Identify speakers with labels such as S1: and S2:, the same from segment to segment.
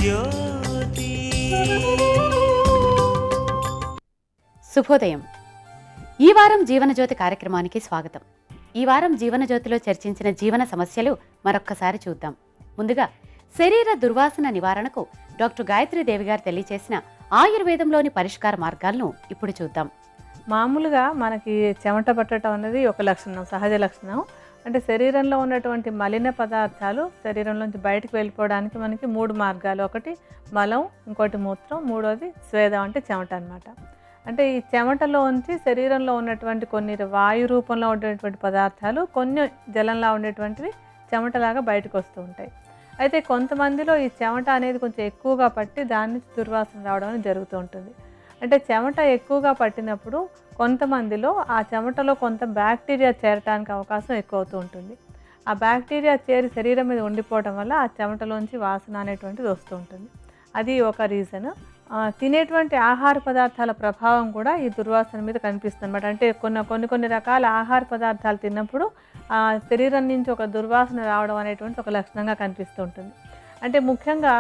S1: జ్యోతి.
S2: శుభోదయం. ఈ వారం జీవనజ్యోతి కార్యక్రమానికి స్వాగతం. ఈ వారం జీవనజ్యోతిలో చర్చించిన జీవన సమస్యలు మరొక్కసారి చూద్దాం. ముందుగా శరీర దుర్వాసన నివారణకు డాక్టర్ గాయత్రీదేవి గారు తెలియచేసిన ఆయుర్వేదంలోని పరిష్కార మార్గాలను ఇప్పుడు చూద్దాం.
S3: మామూలుగా మనకి చెమట పట్టడం అనేది ఒక లక్షణం, సహజ లక్షణం. అంటే శరీరంలో ఉన్నటువంటి మలిన పదార్థాలు శరీరంలోంచి బయటకు వెళ్ళిపోవడానికి మనకి 3 మార్గాలు. ఒకటి మలం, ఇంకోటి మూత్రం, మూడోది స్వేదం అంటే చెమట అన్నమాట. అంటే ఈ చెమటలోంచి శరీరంలో ఉన్నటువంటి కొన్ని వాయు రూపంలో ఉండేటువంటి పదార్థాలు కొన్ని జలంలా ఉండేటువంటివి చెమటలాగా బయటకు వస్తూ ఉంటాయి. అయితే కొంతమందిలో ఈ చెమట అనేది కొంచెం ఎక్కువగా పట్టి దాని నుంచి దుర్వాసన రావడం అనేది జరుగుతూ ఉంటుంది. అంటే చెమట ఎక్కువగా పట్టినప్పుడు కొంతమందిలో ఆ చెమటలో కొంత బ్యాక్టీరియా చేరడానికి అవకాశం ఎక్కువ అవుతూ ఉంటుంది. ఆ బ్యాక్టీరియా చేరి శరీరం మీద ఉండిపోవడం వల్ల ఆ చెమటలోంచి వాసన అనేటువంటిది వస్తూ ఉంటుంది. అది ఒక రీజన్. తినేటువంటి ఆహార పదార్థాల ప్రభావం కూడా ఈ దుర్వాసన మీద కనిపిస్తుంది అన్నమాట. అంటే కొన్ని రకాల ఆహార పదార్థాలు తిన్నప్పుడు ఆ శరీరం నుంచి ఒక దుర్వాసన రావడం అనేటువంటి ఒక లక్షణంగా కనిపిస్తూ ఉంటుంది. అంటే ముఖ్యంగా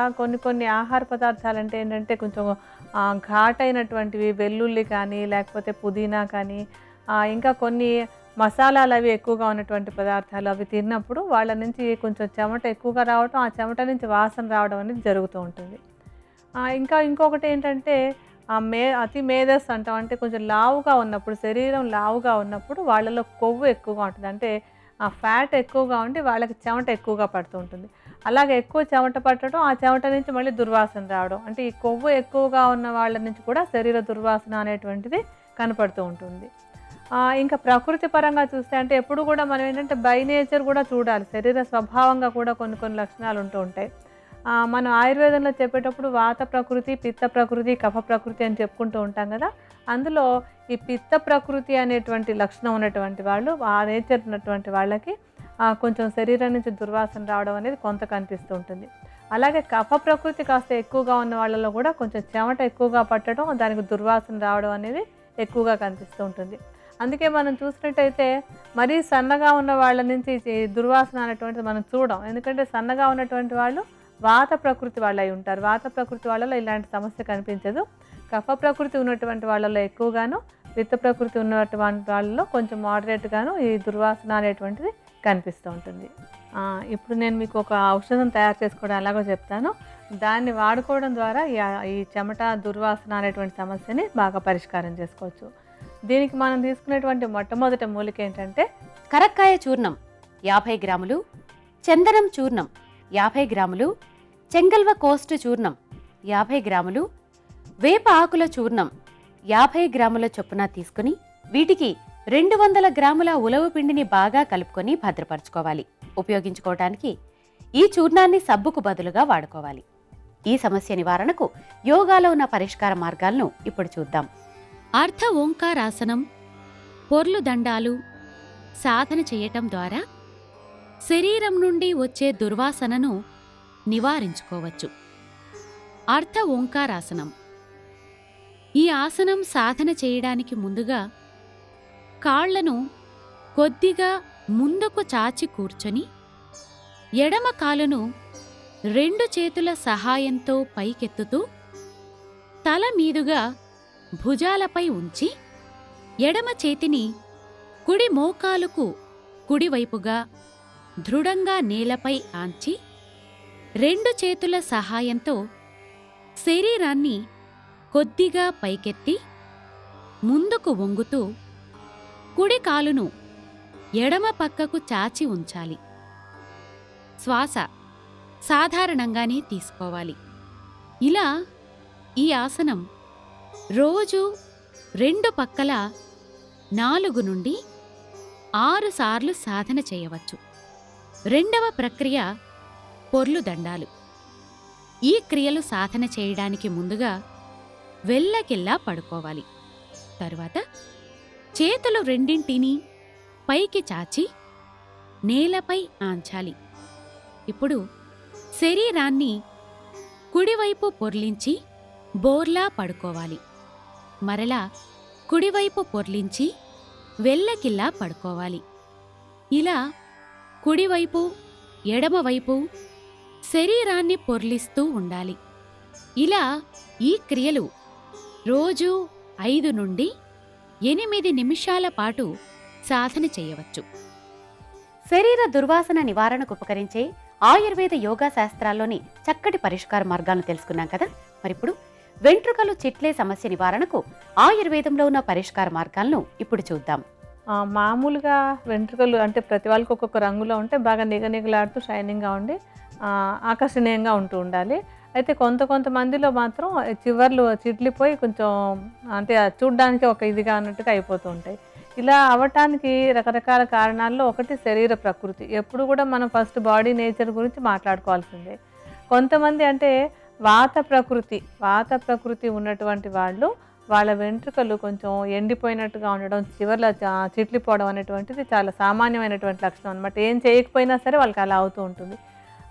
S3: కొన్ని ఆహార పదార్థాలు అంటే ఏంటంటే కొంచెం ఘాటైనటువంటివి, వెల్లుల్లి కానీ లేకపోతే పుదీనా కానీ ఇంకా కొన్ని మసాలాలు అవి ఎక్కువగా ఉన్నటువంటి పదార్థాలు అవి తిన్నప్పుడు వాళ్ళ నుంచి కొంచెం చెమట ఎక్కువగా రావడం, ఆ చెమట నుంచి వాసన రావడం అనేది జరుగుతూ ఉంటుంది. ఇంకొకటి ఏంటంటే అతి మేధస్సు అంటాం. అంటే కొంచెం లావుగా ఉన్నప్పుడు, శరీరం లావుగా ఉన్నప్పుడు వాళ్ళలో కొవ్వు ఎక్కువగా ఉంటుంది. అంటే ఆ ఫ్యాట్ ఎక్కువగా ఉండి వాళ్ళకి చెమట ఎక్కువగా పడుతూ ఉంటుంది. అలాగే ఎక్కువ చెమట పట్టడం, ఆ చెమట నుంచి మళ్ళీ దుర్వాసన రావడం. అంటే ఈ కొవ్వు ఎక్కువగా ఉన్న వాళ్ళ నుంచి కూడా శరీర దుర్వాసన అనేటువంటిది కనపడుతూ ఉంటుంది. ఇంకా ప్రకృతి పరంగా చూస్తే అంటే ఎప్పుడు కూడా మనం ఏంటంటే బై నేచర్ కూడా చూడాలి. శరీర స్వభావంగా కూడా కొన్ని లక్షణాలు ఉంటూ ఉంటాయి. మనం ఆయుర్వేదంలో చెప్పేటప్పుడు వాత ప్రకృతి, పిత్త ప్రకృతి, కఫ ప్రకృతి అని చెప్పుకుంటూ ఉంటాం కదా. అందులో ఈ పిత్త ప్రకృతి అనేటువంటి లక్షణం ఉన్నటువంటి వాళ్ళు, ఆ నేచర్ ఉన్నటువంటి వాళ్ళకి కొంచెం శరీరం నుంచి దుర్వాసన రావడం అనేది కొంత కనిపిస్తూ ఉంటుంది. అలాగే కఫ ప్రకృతి కాస్త ఎక్కువగా ఉన్న వాళ్ళలో కూడా కొంచెం చెమట ఎక్కువగా పట్టడం, దానికి దుర్వాసన రావడం అనేది ఎక్కువగా కనిపిస్తూ ఉంటుంది. అందుకే మనం చూసినట్టయితే మరీ సన్నగా ఉన్న వాళ్ళ నుంచి దుర్వాసన అనేటువంటిది మనం చూడం. ఎందుకంటే సన్నగా ఉన్నటువంటి వాళ్ళు వాత ప్రకృతి వాళ్ళు అయి ఉంటారు. వాత ప్రకృతి వాళ్ళలో ఇలాంటి సమస్య కనిపించదు. కఫ ప్రకృతి ఉన్నటువంటి వాళ్ళలో ఎక్కువగాను, పిత్త ప్రకృతి ఉన్నటువంటి వాళ్ళలో కొంచెం మోడరేట్గాను ఈ దుర్వాసన అనేటువంటిది కనిపిస్తూ ఉంటుంది. ఇప్పుడు నేను మీకు ఒక ఔషధం తయారు చేసుకోవడం ఎలాగో చెప్తాను. దాన్ని వాడుకోవడం ద్వారా ఈ చెమట దుర్వాసన అనేటువంటి సమస్యని బాగా పరిష్కారం చేసుకోవచ్చు. దీనికి మనం తీసుకునేటువంటి మొట్టమొదటి మూలిక ఏంటంటే
S2: కరక్కాయ చూర్ణం 50 గ్రాములు, చందనం చూర్ణం 50 గ్రాములు, చెంగల్వ కోస్ట్ చూర్ణం 50 గ్రాములు, వేప ఆకుల చూర్ణం 50 గ్రాముల చొప్పున తీసుకుని వీటికి 200 గ్రాముల ఉలవ పిండిని బాగా కలుపుకొని భద్రపరచుకోవాలి. ఉపయోగించుకోవటానికి ఈ చూర్ణాన్ని సబ్బుకు బదులుగా వాడుకోవాలి. ఈ సమస్య నివారణకు యోగాలో ఉన్న పరిష్కార మార్గాలను ఇప్పుడు చూద్దాం. అర్ధ ఓంకారాసనం, పొర్లు దండాలు సాధన చేయటం ద్వారా శరీరం నుండి వచ్చే దుర్వాసనను నివారించుకోవచ్చు. అర్ధ ఓంకారాసనం. ఈ ఆసనం సాధన చేయడానికి ముందుగా కాళ్లను కొద్దిగా ముందుకు చాచి కూర్చొని ఎడమ కాలును 2 చేతుల సహాయంతో పైకెత్తుతూ తల మీదుగా భుజాలపై ఉంచి ఎడమ చేతిని కుడి మోకాలుకు కుడివైపుగా దృఢంగా నేలపై ఆంచి 2 చేతుల సహాయంతో శరీరాన్ని కొద్దిగా పైకెత్తి ముందుకు వంగుతూ కుడి కాలును ఎడమ పక్కకు చాచి ఉంచాలి. శ్వాస సాధారణంగానే తీసుకోవాలి. ఇలా ఈ ఆసనం రోజు 2 పక్కల 4 నుండి 6 సార్లు సాధన చేయవచ్చు. రెండవ ప్రక్రియ పొర్లు దండాలు. ఈ క్రియలు సాధన చేయడానికి ముందుగా వెల్లకిల్లా పడుకోవాలి. తరువాత చేతులు రెండింటినీ పైకి చాచి నేలపై ఆంచాలి. ఇప్పుడు శరీరాన్ని కుడివైపు పొర్లించి బోర్లా పడుకోవాలి. మరలా కుడివైపు పొర్లించి వెల్లకిల్లా పడుకోవాలి. ఇలా కుడివైపు ఎడమవైపు శరీరాన్ని పొర్లిస్తూ ఉండాలి. ఇలా ఈ క్రియలు రోజు 5 నుండి 8 నిమిషాల పాటు సాధన చేయవచ్చు. శరీర దుర్వాసన నివారణకు ఉపకరించే ఆయుర్వేద యోగా శాస్త్రాల్లోని చక్కటి పరిష్కార మార్గాలను తెలుసుకున్నాం కదా. మరిప్పుడు వెంట్రుకలు చిట్లే సమస్య నివారణకు ఆయుర్వేదంలో ఉన్న పరిష్కార మార్గాలను ఇప్పుడు చూద్దాం.
S3: మామూలుగా వెంట్రుకలు అంటే ప్రతి వాళ్ళకి ఒక్కొక్క రంగులో ఉంటే బాగా నిగనిగలాడుతూ షైనింగ్గా ఉండి ఆకర్షణీయంగా ఉంటూ ఉండాలి. అయితే కొంతమందిలో మాత్రం చివర్లు చిట్లిపోయి కొంచెం అంటే చూడ్డానికి ఒక ఇదిగా అన్నట్టుగా అయిపోతూ ఉంటాయి. ఇలా అవ్వటానికి రకరకాల కారణాల్లో ఒకటి శరీర ప్రకృతి. ఎప్పుడు కూడా మనం ఫస్ట్ బాడీ నేచర్ గురించి మాట్లాడుకోవాల్సిందే. కొంతమంది అంటే వాత ప్రకృతి ఉన్నటువంటి వాళ్ళు, వాళ్ళ వెంట్రుకలు కొంచెం ఎండిపోయినట్టుగా ఉండడం, చివర్లో చిట్లిపోవడం అనేటువంటిది చాలా సామాన్యమైనటువంటి లక్షణం అనమాట. ఏం చేయకపోయినా సరే వాళ్ళకి అలా అవుతూ ఉంటుంది.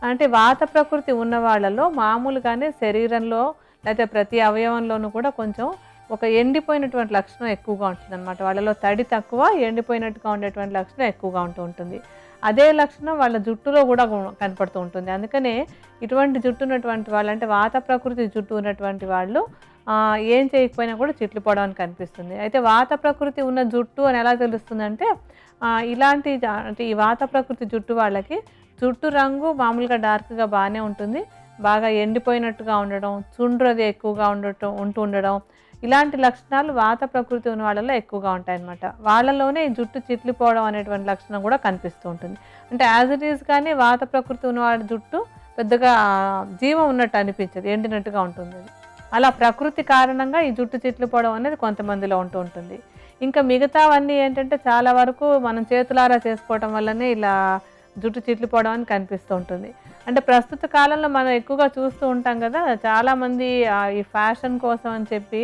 S3: అంటే వాత ప్రకృతి ఉన్న వాళ్ళలో మామూలుగానే శరీరంలో లేకపోతే ప్రతి అవయవంలోనూ కూడా కొంచెం ఒక ఎండిపోయినటువంటి లక్షణం ఎక్కువగా ఉంటుంది అనమాట. వాళ్ళలో తడి తక్కువ, ఎండిపోయినట్టుగా ఉండేటువంటి లక్షణం ఎక్కువగా ఉంటుంది. అదే లక్షణం వాళ్ళ జుట్టులో కూడా కనపడుతూ ఉంటుంది. అందుకనే ఇటువంటి జుట్టు ఉన్నటువంటి వాళ్ళు అంటే వాత ప్రకృతి జుట్టు ఉన్నటువంటి వాళ్ళు ఏం చేయకపోయినా కూడా చిట్లిపోవడం అని కనిపిస్తుంది. అయితే వాత ప్రకృతి ఉన్న జుట్టు అని ఎలా తెలుస్తుందంటే ఇలాంటి అంటే ఈ వాత ప్రకృతి జుట్టు వాళ్ళకి జుట్టు రంగు మామూలుగా డార్క్గా బాగానే ఉంటుంది, బాగా ఎండిపోయినట్టుగా ఉండడం, చుండ్రు అది ఎక్కువగా ఉండడం ఇలాంటి లక్షణాలు వాత ప్రకృతి ఉన్న వాళ్ళలో ఎక్కువగా ఉంటాయన్నమాట. వాళ్ళలోనే ఈ జుట్టు చిట్లిపోవడం అనేటువంటి లక్షణం కూడా కనిపిస్తూ ఉంటుంది. అంటే యాజ్ ఇట్ ఈస్ కానీ వాత ప్రకృతి ఉన్న వాళ్ళ జుట్టు పెద్దగా జీవం ఉన్నట్టు అనిపించదు, ఎండినట్టుగా ఉంటుంది. అలా ప్రకృతి కారణంగా ఈ జుట్టు చిట్లిపోవడం అనేది కొంతమందిలో ఉంటుంది. ఇంకా మిగతావన్నీ ఏంటంటే చాలా వరకు మనం చేతులారా చేసుకోవడం వల్లనే ఇలా జుట్టు చిట్లిపోవడం అని కనిపిస్తూ ఉంటుంది. అంటే ప్రస్తుత కాలంలో మనం ఎక్కువగా చూస్తూ ఉంటాం కదా, చాలామంది ఈ ఫ్యాషన్ కోసం అని చెప్పి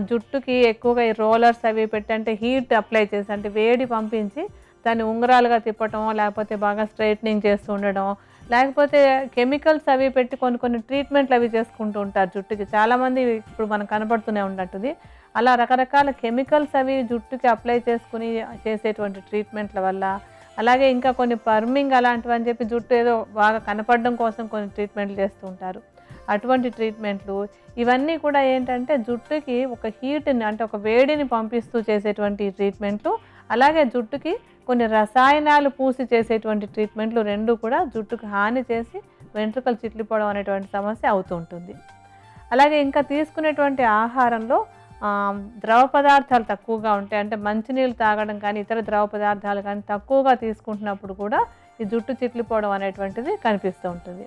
S3: జుట్టుకి ఎక్కువగా ఈ రోలర్స్ అవి పెట్టి అంటే హీట్ అప్లై చేసి అంటే వేడి పంపించి దాన్ని ఉంగరాలుగా తిప్పటం, లేకపోతే బాగా స్ట్రైట్నింగ్ చేస్తూ ఉండడం, లేకపోతే కెమికల్స్ అవి పెట్టి కొన్ని ట్రీట్మెంట్లు అవి చేసుకుంటూ ఉంటారు జుట్టుకి. చాలామంది ఇప్పుడు మనకు కనపడుతూనే ఉన్నట్టుది. అలా రకరకాల కెమికల్స్ అవి జుట్టుకి అప్లై చేసుకుని చేసేటువంటి ట్రీట్మెంట్ల వల్ల, అలాగే ఇంకా కొన్ని పర్మింగ్ అలాంటివి అని చెప్పి జుట్టు ఏదో బాగా కనపడడం కోసం కొన్ని ట్రీట్మెంట్లు చేస్తూ ఉంటారు. అటువంటి ట్రీట్మెంట్లు ఇవన్నీ కూడా ఏంటంటే జుట్టుకి ఒక హీట్ని అంటే ఒక వేడిని పంపిస్తూ చేసేటువంటి ట్రీట్మెంట్లు, అలాగే జుట్టుకి కొన్ని రసాయనాలు పూసి చేసేటువంటి ట్రీట్మెంట్లు రెండు కూడా జుట్టుకు హాని చేసి వెంట్రుకలు చిట్లిపోవడం అనేటువంటి సమస్య అవుతూ ఉంటుంది. అలాగే ఇంకా తీసుకునేటువంటి ఆహారంలో ద్రవ పదార్థాలు తక్కువగా ఉంటాయి. అంటే మంచినీళ్ళు తాగడం కానీ ఇతర ద్రవ పదార్థాలు కానీ తక్కువగా తీసుకుంటున్నప్పుడు కూడా ఈ జుట్టు చిట్లిపోవడం అనేటువంటిది కనిపిస్తూ ఉంటుంది.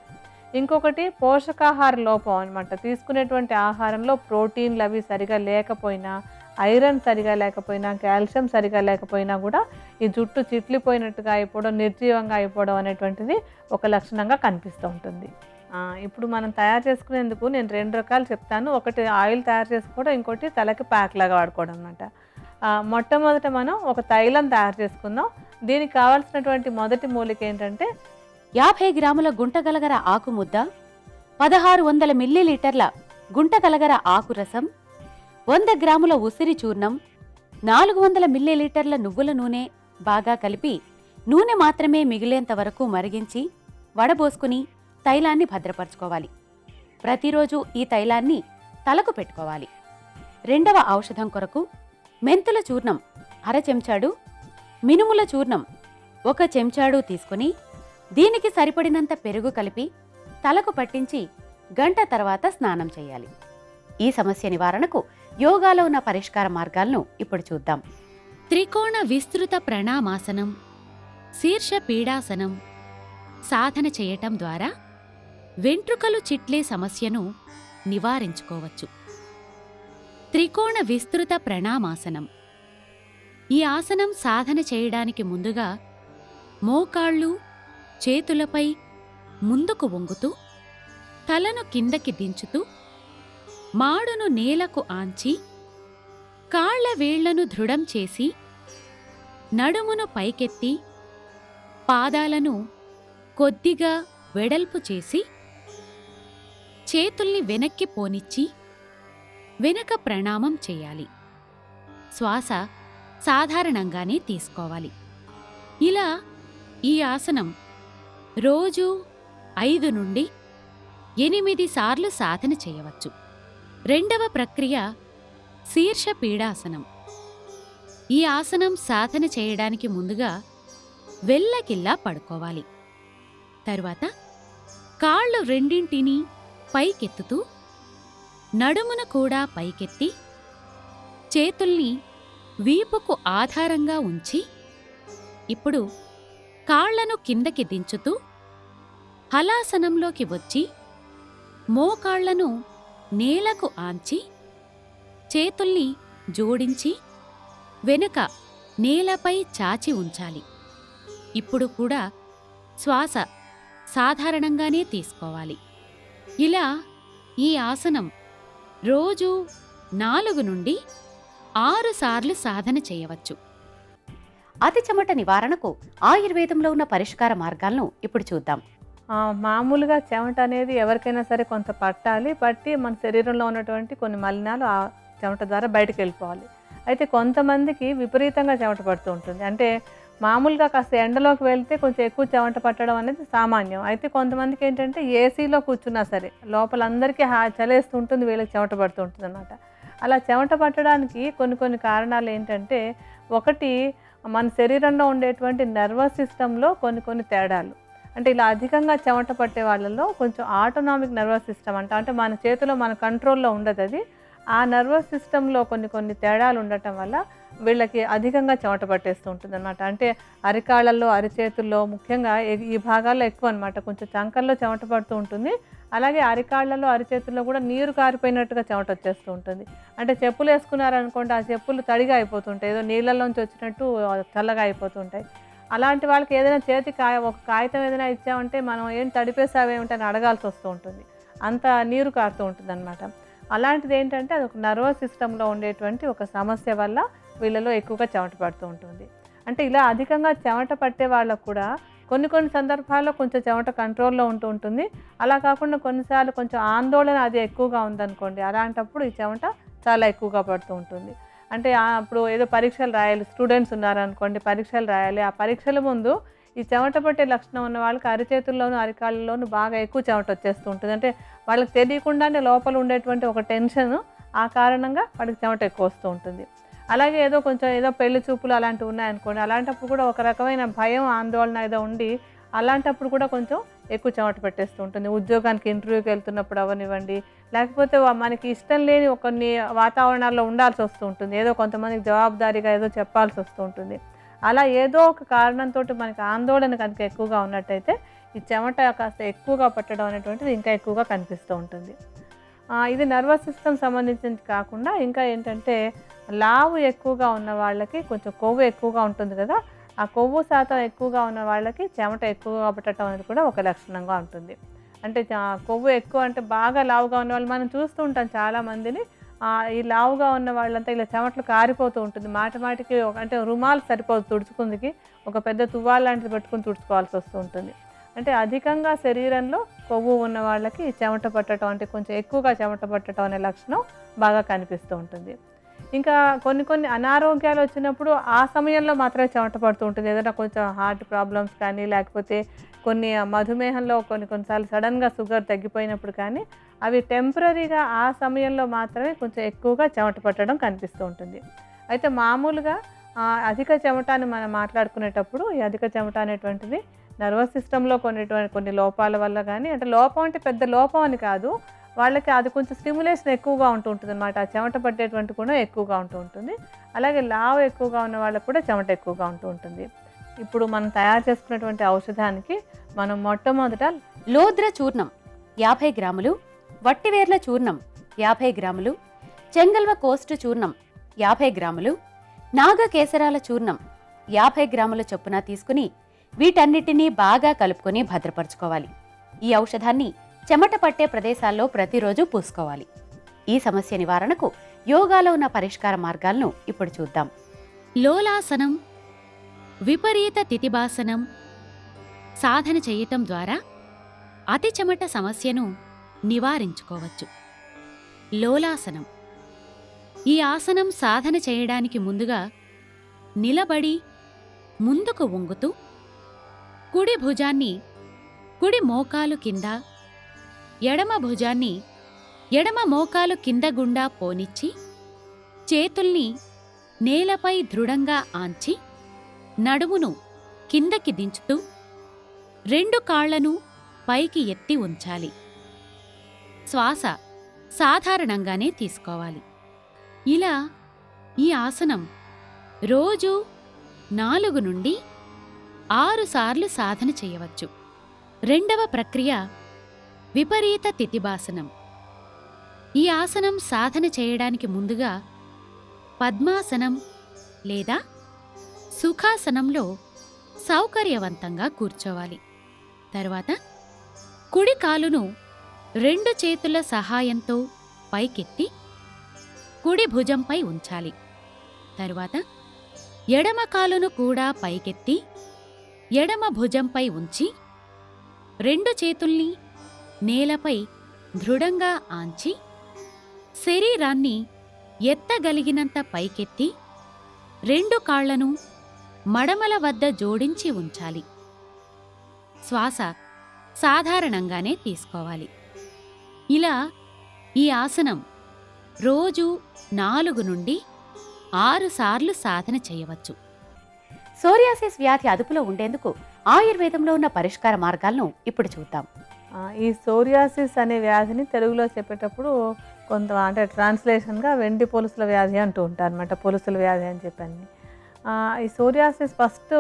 S3: ఇంకొకటి పోషకాహార లోపం అనమాట. తీసుకునేటువంటి ఆహారంలో ప్రోటీన్లు అవి సరిగా లేకపోయినా, ఐరన్ సరిగా లేకపోయినా, కాల్షియం సరిగా లేకపోయినా కూడా ఈ జుట్టు చిట్లిపోయినట్టుగా అయిపోవడం, నిర్జీవంగా అయిపోవడం అనేటువంటిది ఒక లక్షణంగా కనిపిస్తూ ఉంటుంది. ఇప్పుడు మనం తయారు చేసుకునేందుకు నేను 2 రకాలు చెప్తాను. ఒకటి ఆయిల్ తయారు చేసుకోవడం, ఇంకోటి తలకి ప్యాక్ లాగా వాడుకోవడం అనమాట. మొట్టమొదట మనం ఒక తైలం తయారు చేసుకుందాం. దీనికి కావాల్సినటువంటి మొదటి మూలిక ఏంటంటే
S2: 50 గ్రాముల గుంటగలగర ఆకు ముద్ద, 1600 మిల్లీలీటర్ల గుంటగలగర ఆకు రసం, 100 గ్రాముల ఉసిరి చూర్ణం, 400 మిల్లీలీటర్ల నువ్వుల నూనె బాగా కలిపి నూనె మాత్రమే మిగిలేంత వరకు మరిగించి వడబోసుకుని తైలాన్ని భద్రపరచుకోవాలి. ప్రతిరోజు ఈ తైలాన్ని తలకు పెట్టుకోవాలి. రెండవ ఔషధం కొరకు మెంతుల చూర్ణం 1/2 చెంచాడు, మినుముల చూర్ణం 1 చెంచాడు తీసుకుని దీనికి సరిపడినంత పెరుగు కలిపి తలకు పట్టించి గంట తర్వాత స్నానం చేయాలి. ఈ సమస్య నివారణకు యోగాలో ఉన్న పరిష్కార మార్గాలను ఇప్పుడు చూద్దాం. త్రికోణ విస్తృత ప్రణామాసనం, శీర్ష పీడాసనం సాధన చేయటం ద్వారా వెంట్రుకలు చిట్లే సమస్యను నివారించుకోవచ్చు. త్రికోణ విస్తృత ప్రణామాసనం. ఈ ఆసనం సాధన చేయడానికి ముందుగా మోకాళ్ళు చేతులపై ముందుకు వంగుతూ తలను కిందకి దించుతూ మాడును నేలకు ఆంచి కాళ్ల వేళ్లను దృఢం చేసి నడుమును పైకెత్తి పాదాలను కొద్దిగా వెడల్పు చేసి చేతుల్ని వెనక్కి పోనిచ్చి వెనక ప్రణామం చేయాలి. శ్వాస సాధారణంగానే తీసుకోవాలి. ఇలా ఈ ఆసనం రోజు 5 నుండి 8 సార్లు సాధన చేయవచ్చు. రెండవ ప్రక్రియ శీర్ష పీడాసనం. ఈ ఆసనం సాధన చేయడానికి ముందుగా వెల్లకిల్లా పడుకోవాలి. తరువాత కాళ్ళు రెండింటినీ పైకెత్తుతూ నడుమున కూడా పైకెత్తి చేతుల్ని వీపుకు ఆధారంగా ఉంచి ఇప్పుడు కాళ్లను కిందకి దించుతూ హలాసనంలోకి వచ్చి మోకాళ్లను నేలకు ఆంచి చేతుల్ని జోడించి వెనుక నేలపై చాచి ఉంచాలి. ఇప్పుడు కూడా శ్వాస సాధారణంగానే తీసుకోవాలి. ఇలా ఈ ఆసనం రోజూ 4 నుండి 6 సార్లు సాధన చేయవచ్చు. అతి చెమట నివారణకు ఆయుర్వేదంలో ఉన్న పరిష్కార మార్గాలను ఇప్పుడు చూద్దాం.
S3: మామూలుగా చెమట అనేది ఎవరికైనా సరే కొంత పట్టి మన శరీరంలో ఉన్నటువంటి కొన్ని మలినాలు ఆ చెమట ద్వారా బయటకు వెళ్ళిపోవాలి. అయితే కొంతమందికి విపరీతంగా చెమట పడుతూ ఉంటుంది. అంటే మామూలుగా కాస్త ఎండలోకి వెళ్తే కొంచెం ఎక్కువ చెమట పట్టడం అనేది సామాన్యం. అయితే కొంతమందికి ఏంటంటే ఏసీలో కూర్చున్నా సరే లోపల అందరికీ చలేస్తూ ఉంటుంది, వీళ్ళకి చెమట పడుతూ ఉంటుంది అన్నమాట. అలా చెమట పట్టడానికి కొన్ని కారణాలు ఏంటంటే, ఒకటి మన శరీరంలో ఉండేటువంటి నర్వస్ సిస్టంలో కొన్ని తేడాలు. అంటే ఇలా అధికంగా చెమట పట్టే వాళ్ళలో కొంచెం ఆటోనామిక్ నర్వస్ సిస్టమ్ అంటే మన చేతిలో మన కంట్రోల్లో ఉండదు అది. ఆ నర్వస్ సిస్టంలో కొన్ని తేడాలు ఉండటం వల్ల వీళ్ళకి అధికంగా చెమట పట్టేస్తూ ఉంటుంది అనమాట. అంటే అరికాళ్ళల్లో, అరిచేతుల్లో, ముఖ్యంగా ఈ భాగాల్లో ఎక్కువ అనమాట. కొంచెం చంకల్లో చెమట పడుతూ ఉంటుంది. అలాగే అరికాళ్ళలో, అరిచేతుల్లో కూడా నీరు కారిపోయినట్టుగా చెమట వచ్చేస్తూ ఉంటుంది. అంటే చెప్పులు వేసుకున్నారనుకోండి, ఆ చెప్పులు తడిగా అయిపోతుంటాయి, ఏదో నీళ్ళల్లోంచి వచ్చినట్టు చల్లగా అయిపోతుంటాయి. అలాంటి వాళ్ళకి ఏదైనా చేతికి ఒక కాగితం ఏదైనా ఇచ్చామంటే మనం ఏం తడిపేసావేమిటని అడగాల్సి వస్తూ ఉంటుంది, అంత నీరు కారుతూ ఉంటుంది అనమాట. అలాంటిది ఏంటంటే అది ఒక నర్వస్ సిస్టంలో ఉండేటువంటి ఒక సమస్య వల్ల వీళ్ళలో ఎక్కువగా చెమట పడుతూ ఉంటుంది. అంటే ఇలా అధికంగా చెమట పట్టే వాళ్ళకు కూడా కొన్ని సందర్భాల్లో కొంచెం చెమట కంట్రోల్లో ఉంటూ ఉంటుంది. అలా కాకుండా కొన్నిసార్లు కొంచెం ఆందోళన అది ఎక్కువగా ఉందనుకోండి, అలాంటప్పుడు ఈ చెమట చాలా ఎక్కువగా పడుతూ ఉంటుంది. అంటే అప్పుడు ఏదో పరీక్షలు రాయాలి, స్టూడెంట్స్ ఉన్నారనుకోండి, పరీక్షలు రాయాలి. ఆ పరీక్షల ముందు ఈ చెమట పట్టే లక్షణం ఉన్న వాళ్ళకి అరిచేతుల్లోనూ, అరికాళ్ళలోనూ బాగా ఎక్కువ చెమట వచ్చేస్తూ ఉంటుంది. అంటే వాళ్ళకి తెలియకుండానే లోపల ఉండేటువంటి ఒక టెన్షన్, ఆ కారణంగా వాళ్ళకి చెమట ఎక్కువ వస్తూ ఉంటుంది. అలాగే ఏదో పెళ్లి చూపులు అలాంటివి ఉన్నాయనుకోండి, అలాంటప్పుడు కూడా ఒక రకమైన భయం, ఆందోళన ఏదో ఉండి అలాంటప్పుడు కూడా కొంచెం ఎక్కువ చెమట పెట్టేస్తూ ఉంటుంది. ఉద్యోగానికి ఇంటర్వ్యూకి వెళ్తున్నప్పుడు అవనివ్వండి, లేకపోతే మనకి ఇష్టం లేని కొన్ని వాతావరణాల్లో ఉండాల్సి వస్తూ ఉంటుంది. ఏదో కొంతమందికి జవాబుదారీగా ఏదో చెప్పాల్సి వస్తూ ఉంటుంది. అలా ఏదో ఒక కారణంతో మనకి ఆందోళన కనుక ఎక్కువగా ఉన్నట్టయితే ఈ చెమట కాస్త ఎక్కువగా పట్టడం అనేటువంటిది ఇంకా ఎక్కువగా కనిపిస్తూ ఉంటుంది. ఇది నర్వస్ సిస్టమ్ సంబంధించింది కాకుండా ఇంకా ఏంటంటే, లావు ఎక్కువగా ఉన్న వాళ్ళకి కొంచెం కొవ్వు ఎక్కువగా ఉంటుంది కదా, ఆ కొవ్వు శాతం ఎక్కువగా ఉన్న వాళ్ళకి చెమట ఎక్కువగా పట్టడం అనేది కూడా ఒక లక్షణంగా ఉంటుంది. అంటే కొవ్వు ఎక్కువ అంటే బాగా లావుగా ఉన్న వాళ్ళు మనం చూస్తూ ఉంటాం చాలామందిని. ఈ లావుగా ఉన్న వాళ్ళంతా ఇలా చెమటలు కారిపోతూ ఉంటుంది. మాటికి అంటే రుమాలు సరిపోదు తుడుచుకుందికి, ఒక పెద్ద తువ్వాలు లాంటిది పెట్టుకుని తుడుచుకోవాల్సి వస్తూ ఉంటుంది. అంటే అధికంగా శరీరంలో కొవ్వు ఉన్న వాళ్ళకి చెమట పట్టడం, అంటే కొంచెం ఎక్కువగా చెమట పట్టడం అనే లక్షణం బాగా కనిపిస్తూ ఉంటుంది. ఇంకా కొన్ని అనారోగ్యాలు వచ్చినప్పుడు ఆ సమయంలో మాత్రమే చెమట పడుతూ ఉంటుంది. ఏదైనా కొంచెం హార్ట్ ప్రాబ్లమ్స్ కానీ, లేకపోతే కొన్ని మధుమేహంలో కొన్నిసార్లు సడన్గా షుగర్ తగ్గిపోయినప్పుడు కానీ, అవి టెంపరీగా ఆ సమయంలో మాత్రమే కొంచెం ఎక్కువగా చెమట పట్టడం కనిపిస్తూ ఉంటుంది. అయితే మామూలుగా అధిక చెమట అని మనం మాట్లాడుకునేటప్పుడు ఈ అధిక చెమట అనేటువంటిది నర్వస్ సిస్టంలో కొన్ని లోపాల వల్ల కానీ, అంటే లోపం అంటే పెద్ద లోపం అని కాదు, వాళ్ళకి అది కొంచెం స్టిమ్యులేషన్ ఎక్కువగా ఉంటుంది అనమాట. ఆ చెమట పట్టేటువంటి కూడా ఎక్కువగా ఉంటుంది. అలాగే లావు ఎక్కువగా ఉన్న వాళ్ళకు కూడా చెమట ఎక్కువగా ఉంటుంది. ఇప్పుడు మనం తయారు చేసుకున్నటువంటి ఔషధానికి మనం మొట్టమొదట
S2: లోద్ర చూర్ణం 50 గ్రాములు, వట్టివేర్ల చూర్ణం 50 గ్రాములు, చెంగల్వ కోస్టు చూర్ణం 50 గ్రాములు, నాగకేసరాల చూర్ణం 50 గ్రాముల చొప్పున తీసుకుని వీటన్నిటినీ బాగా కలుపుకొని భద్రపరచుకోవాలి. ఈ ఔషధాన్ని చెమట పట్టే ప్రదేశాల్లో ప్రతిరోజు పూసుకోవాలి. ఈ సమస్య నివారణకు యోగాలో ఉన్న పరిష్కార మార్గాలను ఇప్పుడు చూద్దాం. లోలాసనం, విపరీత తితిబాసనం సాధన చేయటం ద్వారా అతి చెమట సమస్యను నివారించుకోవచ్చు. లోలాసనం. ఈ ఆసనం సాధన చేయడానికి ముందుగా నిలబడి ముందుకు వంగుతూ కుడి భుజాన్ని కుడి మోకాలు కింద ఎడమ భుజాన్ని ఎడమ మోకాలు కింద గుండా పోనిచ్చి చేతుల్ని నేలపై దృఢంగా ఆంచి నడుమును కిందకి దించుతూ 2 కాళ్లను పైకి ఎత్తి ఉంచాలి. శ్వాస సాధారణంగానే తీసుకోవాలి. ఇలా ఈ ఆసనం రోజు 4 నుండి 6 సార్లు సాధన చేయవచ్చు. రెండవ ప్రక్రియ విపరీత తితిబాసనం. ఈ ఆసనం సాధన చేయడానికి ముందుగా పద్మాసనం లేదా సుఖాసనంలో సౌకర్యవంతంగా కూర్చోవాలి. తర్వాత కుడి కాలును 2 చేతుల సహాయంతో పైకెత్తి కుడి భుజంపై ఉంచాలి. తరువాత ఎడమ కాలును కూడా పైకెత్తి ఎడమ భుజంపై ఉంచి 2 చేతుల్ని నేలపై దృఢంగా ఆంచి శరీరాన్ని ఎత్తగలిగినంత పైకెత్తి 2 కాళ్లను మడమల వద్ద జోడించి ఉంచాలి. శ్వాస సాధారణంగానే తీసుకోవాలి. ఇలా ఈ ఆసనం రోజు 4 నుండి 6 సార్లు సాధన చేయవచ్చు. సోరియాసిస్ వ్యాధి అదుపులో ఉండేందుకు ఆయుర్వేదంలో ఉన్న పరిష్కార మార్గాలను ఇప్పుడు చూద్దాం.
S3: ఈ సోరియాసిస్ అనే వ్యాధిని తెలుగులో చెప్పేటప్పుడు కొంత అంటే ట్రాన్స్లేషన్గా వెండి పొలుసుల వ్యాధి అంటూ ఉంటారు అనమాట. పొలుసుల వ్యాధి అని చెప్పండి. ఈ సోరియాసిస్ ఫస్ట్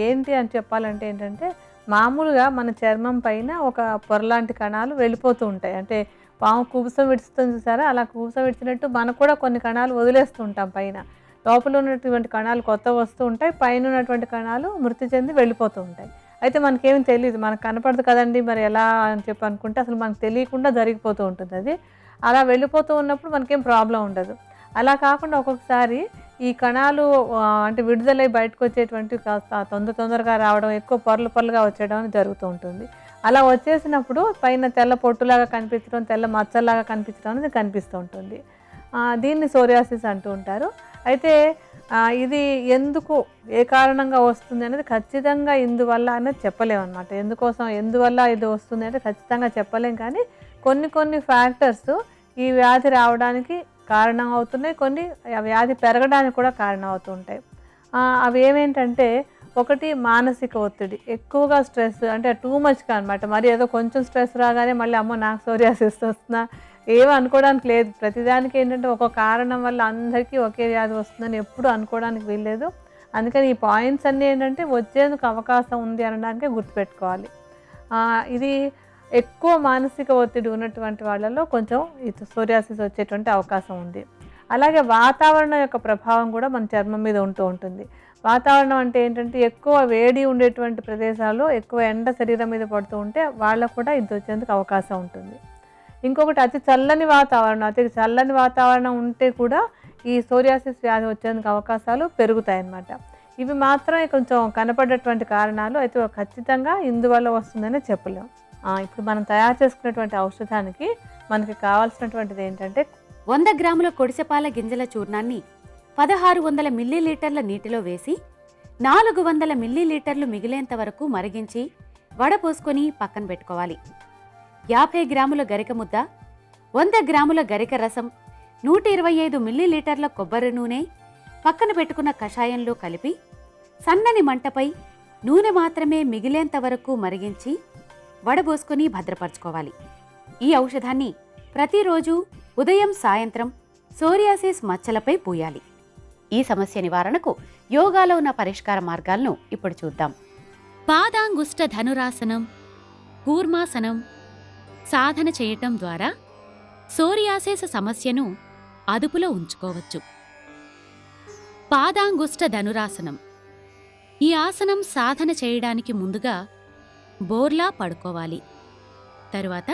S3: ఏంటి అని చెప్పాలంటే ఏంటంటే, మామూలుగా మన చర్మం పైన ఒక పొరలాంటి కణాలు వెళ్ళిపోతూ ఉంటాయి. అంటే పాము కుబుసం విడుస్తుంది చూసారా, అలా కుబుసం విడిచినట్టు మనకు కూడా కొన్ని కణాలు వదిలేస్తూ ఉంటాం పైన. లోపల ఉన్నటువంటి కణాలు కొత్త వస్తూ ఉంటాయి, పైన ఉన్నటువంటి కణాలు మృతి చెంది వెళ్ళిపోతూ ఉంటాయి. అయితే మనకేమీ తెలియదు, మనకు కనపడదు కదండి, మరి ఎలా అని చెప్పి అనుకుంటే అసలు మనకు తెలియకుండా జరిగిపోతూ ఉంటుంది. అది అలా వెళ్ళిపోతూ ఉన్నప్పుడు మనకేం ప్రాబ్లం ఉండదు. అలా కాకుండా ఒక్కొక్కసారి ఈ కణాలు అంటే విడుదలై బయటకు వచ్చేటువంటి కాస్త తొందరగా రావడం, ఎక్కువ పొరలుగా వచ్చేయడం జరుగుతూ ఉంటుంది. అలా వచ్చేసినప్పుడు పైన తెల్ల పొట్టులాగా కనిపించడం, తెల్ల మచ్చల్లాగా కనిపించడం అనేది కనిపిస్తూ ఉంటుంది. దీన్ని సోరియాసిస్ అంటూ ఉంటారు. అయితే ఇది ఎందుకు, ఏ కారణంగా వస్తుంది అనేది ఖచ్చితంగా ఇందువల్ల అనేది చెప్పలేమన్నమాట. ఎందువల్ల ఇది వస్తుంది అంటే ఖచ్చితంగా చెప్పలేం. కానీ కొన్ని ఫ్యాక్టర్స్ ఈ వ్యాధి రావడానికి కారణం అవుతున్నాయి, కొన్ని వ్యాధి పెరగడానికి కూడా కారణం అవుతుంటాయి. అవి ఏమేంటంటే, ఒకటి మానసిక ఒత్తిడి, ఎక్కువగా స్ట్రెస్, అంటే టూ మచ్గా అనమాట. మరి ఏదో కొంచెం స్ట్రెస్ రాగానే మళ్ళీ అమ్మో నాకు సోరియాసిస్ వస్తుందా, ఏమీ అనుకోవడానికి లేదు. ప్రతిదానికి ఏంటంటే ఒక కారణం వల్ల అందరికీ ఒకే వ్యాధి వస్తుందని ఎప్పుడు అనుకోవడానికి వీల్లేదు. అందుకని ఈ పాయింట్స్ అన్నీ ఏంటంటే వచ్చేందుకు అవకాశం ఉంది అనడానికే గుర్తుపెట్టుకోవాలి. ఇది ఎక్కువ మానసిక ఒత్తిడి ఉన్నటువంటి వాళ్ళలో కొంచెం ఈ సోరియాసిస్ వచ్చేటువంటి అవకాశం ఉంది. అలాగే వాతావరణం యొక్క ప్రభావం కూడా మన చర్మం మీద ఉంటూ ఉంటుంది. వాతావరణం అంటే ఏంటంటే, ఎక్కువ వేడి ఉండేటువంటి ప్రదేశాల్లో ఎక్కువ ఎండ శరీరం మీద పడుతూ ఉంటే వాళ్ళకు కూడా ఇది వచ్చేందుకు అవకాశం ఉంటుంది. ఇంకొకటి అతి చల్లని వాతావరణం ఉంటే కూడా ఈ సోరియాసిస్ వ్యాధి వచ్చేందుకు అవకాశాలు పెరుగుతాయి అన్నమాట. ఇవి మాత్రమే కొంచెం కనపడేటువంటి కారణాలు. అయితే ఖచ్చితంగా ఇందువల్ల వస్తుందని చెప్పలేం. ఇప్పుడు మనం తయారు చేసుకున్నటువంటి ఔషధానికి మనకి కావాల్సినటువంటిది ఏంటంటే,
S2: 100 గ్రాముల కొడిసెపాల గింజల చూర్ణాన్ని 1600 మిల్లీలీటర్ల నీటిలో వేసి 400 మిల్లీలీటర్లు మిగిలేంత వరకు మరిగించి వడపోసుకొని పక్కన పెట్టుకోవాలి. 50 గ్రాముల గరిక ముద్ద, 100 గ్రాముల గరిక రసం, 125 మిల్లీలీటర్ల కొబ్బరి నూనె పక్కన పెట్టుకున్న కషాయంలో కలిపి సన్నని మంటపై నూనె మాత్రమే మిగిలేంత వరకు మరిగించి వడబోసుకొని భద్రపరచుకోవాలి. ఈ ఔషధాన్ని ప్రతిరోజు ఉదయం సాయంత్రం సోరియాసిస్ మచ్చలపై పూయాలి. ఈ సమస్య నివారణకు యోగాలో ఉన్న పరిష్కార మార్గాలను ఇప్పుడు చూద్దాం. పాదాంగుష్ట ధనురాసనం, కూర్మాసనం సాధన చేయటం ద్వారా సోరియాసిస్ సమస్యను అదుపులో ఉంచుకోవచ్చు. పాదాంగుష్ట ధనురాసనం. ఈ ఆసనం సాధన చేయడానికి ముందుగా బోర్లా పడుకోవాలి. తరువాత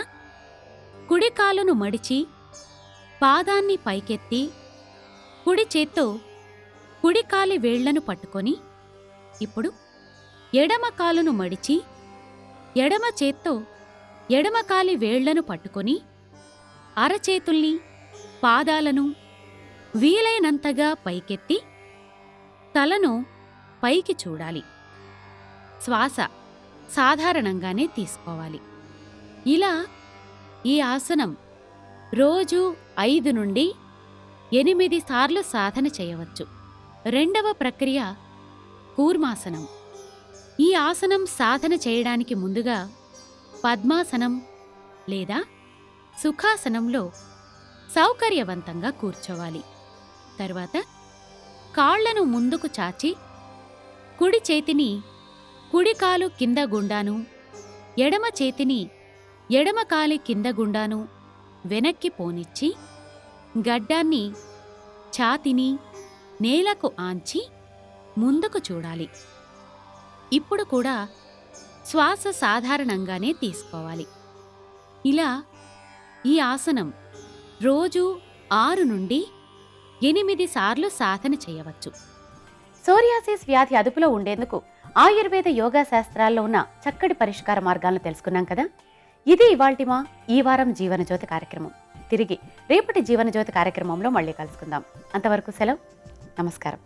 S2: కుడి కాలును మడిచి పాదాన్ని పైకెత్తి కుడి చేత్తో కుడి కాలి వేళ్లను పట్టుకొని, ఇప్పుడు ఎడమ కాలును మడిచి ఎడమ చేత్తో ఎడమ కాలి వేళ్లను పట్టుకొని అరచేతుల్ని పాదాలను వీలైనంతగా పైకెత్తి తలను పైకి చూడాలి. శ్వాస సాధారణంగానే తీసుకోవాలి. ఇలా ఈ ఆసనం రోజు 5 నుండి 8 సార్లు సాధన చేయవచ్చు. రెండవ ప్రక్రియ కూర్మాసనం. ఈ ఆసనం సాధన చేయడానికి ముందుగా పద్మాసనం లేదా సుఖాసనంలో సౌకర్యవంతంగా కూర్చోవాలి. తర్వాత కాళ్లను ముందుకు చాచి కుడి చేతిని కుడి కాలు కింద గుండాను, ఎడమ చేతిని ఎడమ కాలి కింద గుండాను వెనక్కి పోనిచ్చి గడ్డాన్ని, ఛాతిని నేలకు ఆంచి ముందుకు చూడాలి. ఇప్పుడు కూడా శ్వాస సాధారణంగానే తీసుకోవాలి. ఇలా ఈ ఆసనం రోజు 6 నుండి 8 సార్లు సాధన చేయవచ్చు. సోరియాసిస్ వ్యాధి అదుపులో ఉండేందుకు ఆయుర్వేద యోగా శాస్త్రాల్లో ఉన్న చక్కటి పరిష్కార మార్గాలను తెలుసుకున్నాం కదా. ఇది ఇవాల్టి ఈ వారం జీవనజ్యోతి కార్యక్రమం. తిరిగి రేపటి జీవనజ్యోతి కార్యక్రమంలో మళ్ళీ కలుసుకుందాం. అంతవరకు సెలవు. నమస్కారం.